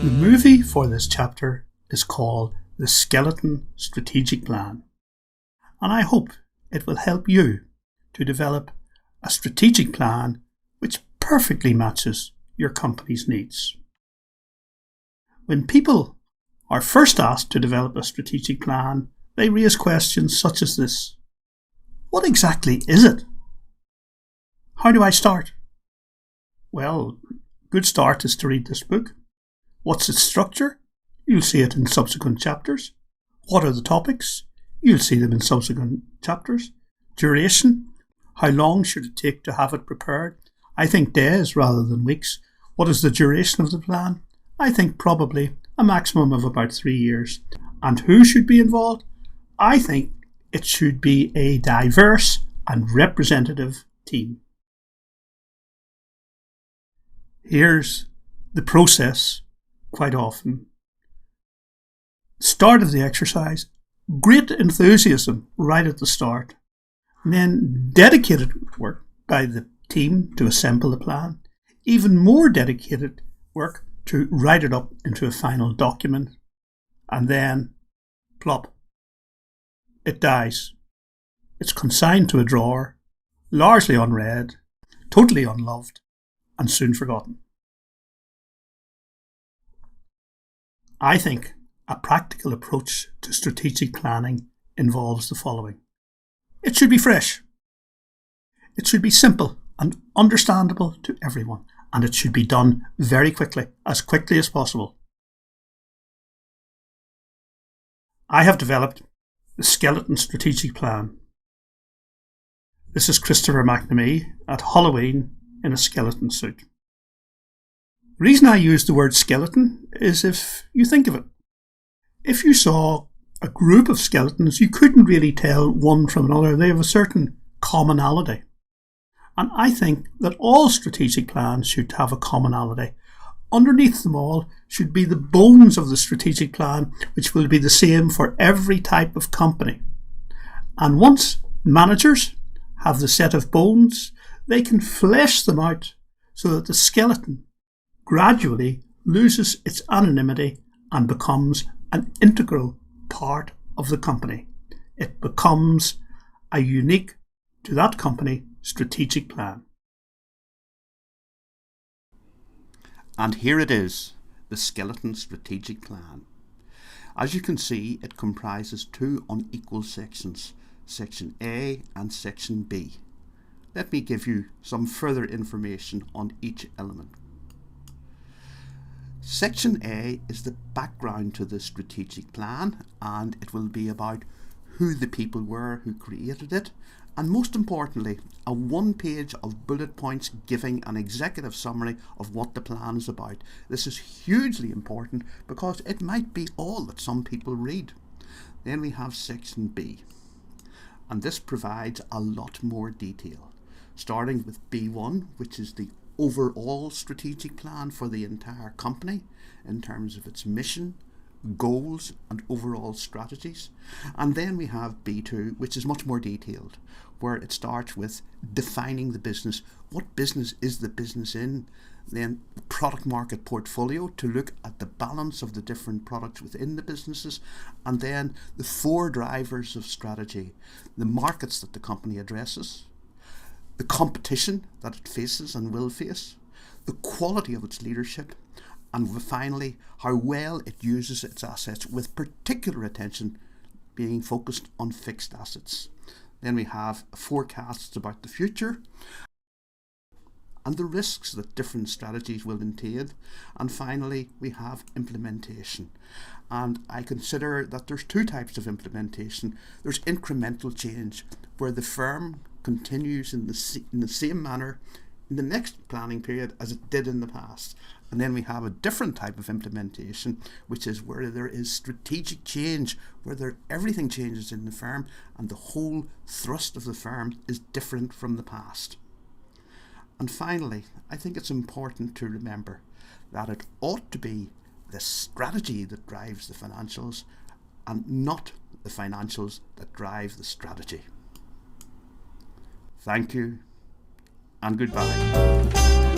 The movie for this chapter is called The Skeleton Strategic Plan, and I hope it will help you to develop a strategic plan which perfectly matches your company's needs. When people are first asked to develop a strategic plan, they raise questions such as this. What exactly is it? How do I start? Well, a good start is to read this book. What's its structure? You'll see it in subsequent chapters. What are the topics? You'll see them in subsequent chapters. Duration? How long should it take to have it prepared? I think days rather than weeks. What is the duration of the plan? I think probably a maximum of about 3 years. And who should be involved? I think it should be a diverse and representative team. Here's the process quite often. Start of the exercise, great enthusiasm right at the start, and then dedicated work by the team to assemble the plan, even more dedicated work to write it up into a final document, and then plop. It dies. It's consigned to a drawer, largely unread, totally unloved, and soon forgotten. I think a practical approach to strategic planning involves the following. It should be fresh. It should be simple and understandable to everyone, and it should be done very quickly as possible. I have developed the Skeleton Strategic Plan. This is Christopher McNamee at Halloween in a skeleton suit. The reason I use the word skeleton is if you think of it. If you saw a group of skeletons, you couldn't really tell one from another. They have a certain commonality. And I think that all strategic plans should have a commonality. Underneath them all should be the bones of the strategic plan, which will be the same for every type of company. And once managers have the set of bones, they can flesh them out so that the skeleton gradually loses its anonymity and becomes an integral part of the company. It becomes a unique to that company strategic plan. And here it is, the Skeleton Strategic Plan. As you can see, it comprises two unequal sections, Section A and Section B. Let me give you some further information on each element. Section A is the background to the strategic plan, and it will be about who the people were who created it, and most importantly, a 1 page of bullet points giving an executive summary of what the plan is about. This is hugely important because it might be all that some people read. Then we have Section B, and this provides a lot more detail, starting with B1, which is the overall strategic plan for the entire company in terms of its mission, goals and overall strategies. And then we have B2, which is much more detailed, where it starts with defining the business. What business is the business in? Then product market portfolio to look at the balance of the different products within the businesses, and then the 4 drivers of strategy, the markets that the company addresses, the competition that it faces and will face, the quality of its leadership, and finally, how well it uses its assets, with particular attention being focused on fixed assets. Then we have forecasts about the future and the risks that different strategies will entail. And finally, we have implementation. And I consider that there's 2 types of implementation. There's incremental change, where the firm continues in the same manner in the next planning period as it did in the past. And then we have a different type of implementation, which is where there is strategic change, where everything changes in the firm and the whole thrust of the firm is different from the past. And finally, I think it's important to remember that it ought to be the strategy that drives the financials and not the financials that drive the strategy. Thank you and goodbye.